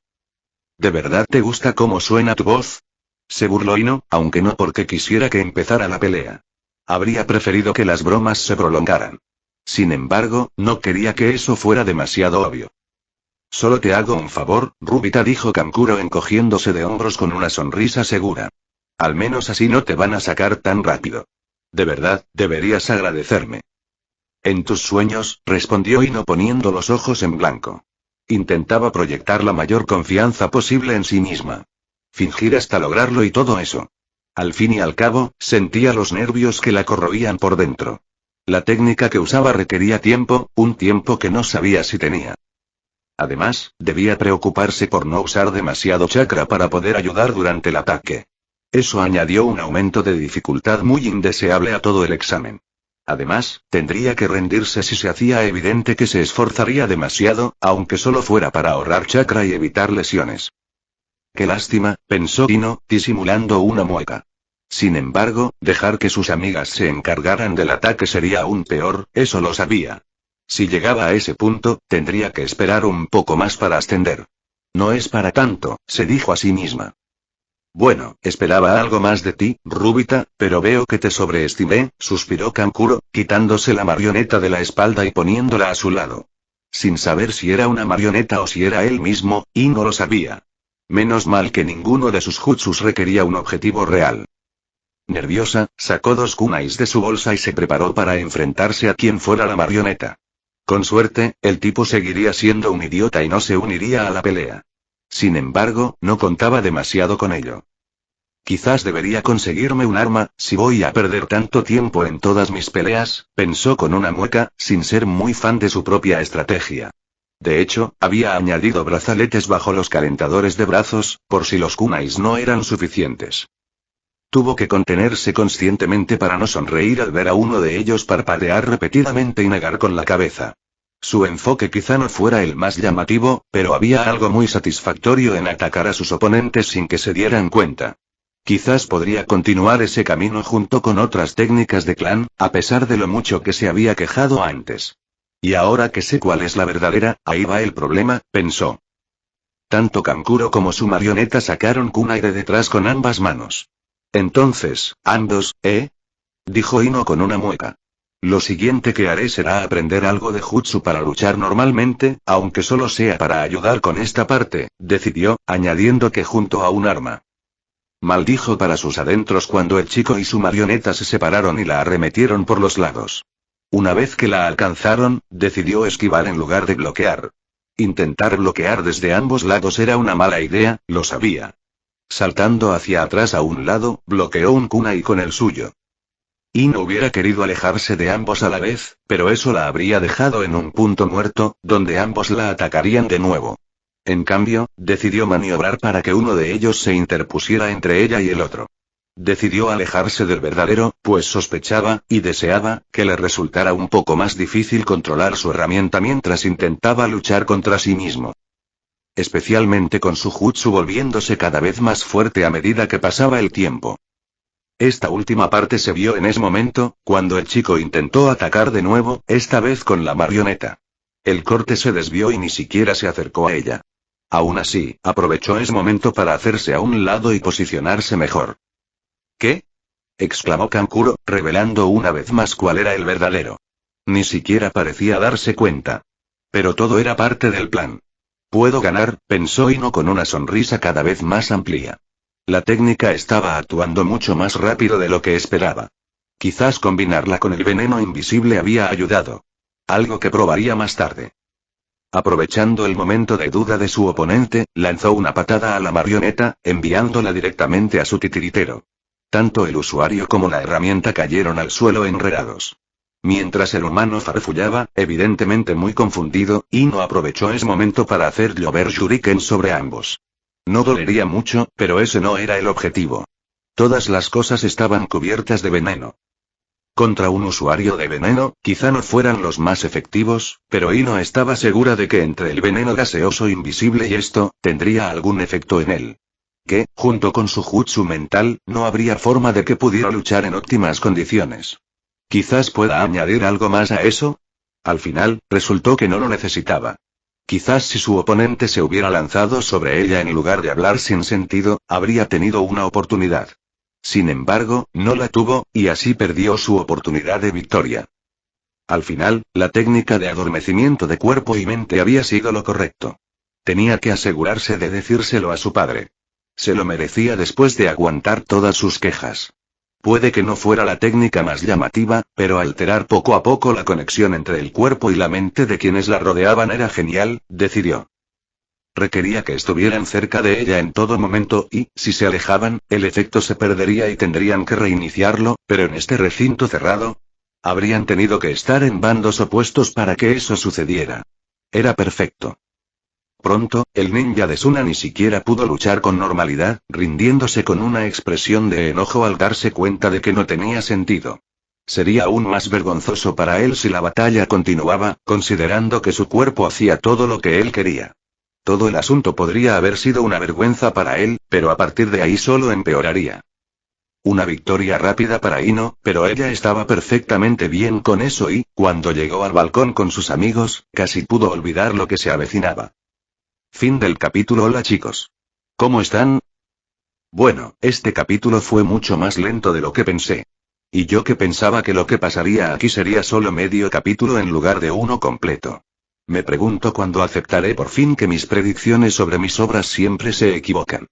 ¿De verdad te gusta cómo suena tu voz? Se burló Ino, aunque no porque quisiera que empezara la pelea. Habría preferido que las bromas se prolongaran. Sin embargo, no quería que eso fuera demasiado obvio. Solo te hago un favor, Rubita, dijo Kankuro encogiéndose de hombros con una sonrisa segura. Al menos así no te van a sacar tan rápido. De verdad, deberías agradecerme. En tus sueños, respondió Ino poniendo los ojos en blanco. Intentaba proyectar la mayor confianza posible en sí misma. Fingir hasta lograrlo y todo eso. Al fin y al cabo, sentía los nervios que la corroían por dentro. La técnica que usaba requería tiempo, un tiempo que no sabía si tenía. Además, debía preocuparse por no usar demasiado chakra para poder ayudar durante el ataque. Eso añadió un aumento de dificultad muy indeseable a todo el examen. Además, tendría que rendirse si se hacía evidente que se esforzaría demasiado, aunque solo fuera para ahorrar chakra y evitar lesiones. Qué lástima, pensó Ino, disimulando una mueca. Sin embargo, dejar que sus amigas se encargaran del ataque sería aún peor, eso lo sabía. Si llegaba a ese punto, tendría que esperar un poco más para ascender. No es para tanto, se dijo a sí misma. Bueno, esperaba algo más de ti, Rubita, pero veo que te sobreestimé, suspiró Kankuro, quitándose la marioneta de la espalda y poniéndola a su lado. Sin saber si era una marioneta o si era él mismo, y no lo sabía. Menos mal que ninguno de sus jutsus requería un objetivo real. Nerviosa, sacó 2 kunais de su bolsa y se preparó para enfrentarse a quien fuera la marioneta. Con suerte, el tipo seguiría siendo un idiota y no se uniría a la pelea. Sin embargo, no contaba demasiado con ello. Quizás debería conseguirme un arma, si voy a perder tanto tiempo en todas mis peleas, pensó con una mueca, sin ser muy fan de su propia estrategia. De hecho, había añadido brazaletes bajo los calentadores de brazos, por si los kunais no eran suficientes. Tuvo que contenerse conscientemente para no sonreír al ver a uno de ellos parpadear repetidamente y negar con la cabeza. Su enfoque quizá no fuera el más llamativo, pero había algo muy satisfactorio en atacar a sus oponentes sin que se dieran cuenta. Quizás podría continuar ese camino junto con otras técnicas de clan, a pesar de lo mucho que se había quejado antes. Y ahora que sé cuál es la verdadera, ahí va el problema, pensó. Tanto Kankuro como su marioneta sacaron kunai de detrás con ambas manos. Entonces, ambos, dijo Ino con una mueca. Lo siguiente que haré será aprender algo de jutsu para luchar normalmente, aunque solo sea para ayudar con esta parte, decidió, añadiendo que junto a un arma. Maldijo para sus adentros cuando el chico y su marioneta se separaron y la arremetieron por los lados. Una vez que la alcanzaron, decidió esquivar en lugar de bloquear. Intentar bloquear desde ambos lados era una mala idea, lo sabía. Saltando hacia atrás a un lado, bloqueó un kunai con el suyo. No hubiera querido alejarse de ambos a la vez, pero eso la habría dejado en un punto muerto, donde ambos la atacarían de nuevo. En cambio, decidió maniobrar para que uno de ellos se interpusiera entre ella y el otro. Decidió alejarse del verdadero, pues sospechaba, y deseaba, que le resultara un poco más difícil controlar su herramienta mientras intentaba luchar contra sí mismo. Especialmente con su jutsu volviéndose cada vez más fuerte a medida que pasaba el tiempo. Esta última parte se vio en ese momento, cuando el chico intentó atacar de nuevo, esta vez con la marioneta. El corte se desvió y ni siquiera se acercó a ella. Aún así, aprovechó ese momento para hacerse a un lado y posicionarse mejor. ¿Qué? Exclamó Kankuro, revelando una vez más cuál era el verdadero. Ni siquiera parecía darse cuenta. Pero todo era parte del plan. Puedo ganar, pensó Ino con una sonrisa cada vez más amplia. La técnica estaba actuando mucho más rápido de lo que esperaba. Quizás combinarla con el veneno invisible había ayudado. Algo que probaría más tarde. Aprovechando el momento de duda de su oponente, lanzó una patada a la marioneta, enviándola directamente a su titiritero. Tanto el usuario como la herramienta cayeron al suelo enredados. Mientras el humano farfullaba, evidentemente muy confundido, Ino aprovechó ese momento para hacer llover shuriken sobre ambos. No dolería mucho, pero ese no era el objetivo. Todas las cosas estaban cubiertas de veneno. Contra un usuario de veneno, quizá no fueran los más efectivos, pero Ino estaba segura de que entre el veneno gaseoso invisible y esto, tendría algún efecto en él. Que, junto con su jutsu mental, no habría forma de que pudiera luchar en óptimas condiciones. Quizás pueda añadir algo más a eso. Al final, resultó que no lo necesitaba. Quizás si su oponente se hubiera lanzado sobre ella en lugar de hablar sin sentido, habría tenido una oportunidad. Sin embargo, no la tuvo, y así perdió su oportunidad de victoria. Al final, la técnica de adormecimiento de cuerpo y mente había sido lo correcto. Tenía que asegurarse de decírselo a su padre. Se lo merecía después de aguantar todas sus quejas. Puede que no fuera la técnica más llamativa, pero alterar poco a poco la conexión entre el cuerpo y la mente de quienes la rodeaban era genial, decidió. Requería que estuvieran cerca de ella en todo momento y, si se alejaban, el efecto se perdería y tendrían que reiniciarlo, pero en este recinto cerrado, habrían tenido que estar en bandos opuestos para que eso sucediera. Era perfecto. Pronto, el ninja de Suna ni siquiera pudo luchar con normalidad, rindiéndose con una expresión de enojo al darse cuenta de que no tenía sentido. Sería aún más vergonzoso para él si la batalla continuaba, considerando que su cuerpo hacía todo lo que él quería. Todo el asunto podría haber sido una vergüenza para él, pero a partir de ahí solo empeoraría. Una victoria rápida para Ino, pero ella estaba perfectamente bien con eso y, cuando llegó al balcón con sus amigos, casi pudo olvidar lo que se avecinaba. Fin del capítulo. Hola chicos. ¿Cómo están? Bueno, este capítulo fue mucho más lento de lo que pensé. Y yo que pensaba que lo que pasaría aquí sería solo medio capítulo en lugar de uno completo. Me pregunto cuándo aceptaré por fin que mis predicciones sobre mis obras siempre se equivocan.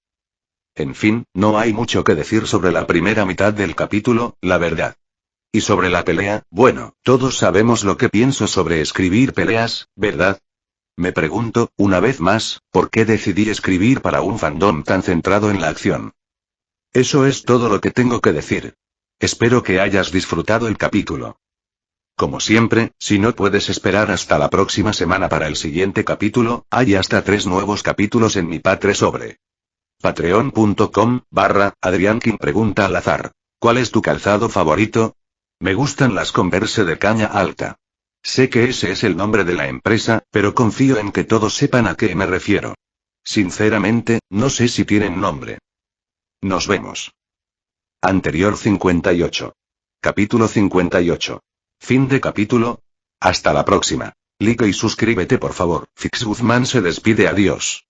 En fin, no hay mucho que decir sobre la primera mitad del capítulo, la verdad. Y sobre la pelea, bueno, todos sabemos lo que pienso sobre escribir peleas, ¿verdad? Me pregunto, una vez más, ¿por qué decidí escribir para un fandom tan centrado en la acción? Eso es todo lo que tengo que decir. Espero que hayas disfrutado el capítulo. Como siempre, si no puedes esperar hasta la próxima semana para el siguiente capítulo, hay hasta 3 nuevos capítulos en mi Patreon sobre patreon.com/Adriankin pregunta al azar. ¿Cuál es tu calzado favorito? Me gustan las Converse de caña alta. Sé que ese es el nombre de la empresa, pero confío en que todos sepan a qué me refiero. Sinceramente, no sé si tienen nombre. Nos vemos. Anterior 58. Capítulo 58. Fin de capítulo. Hasta la próxima. Like y suscríbete por favor. Fix Guzmán se despide. Adiós.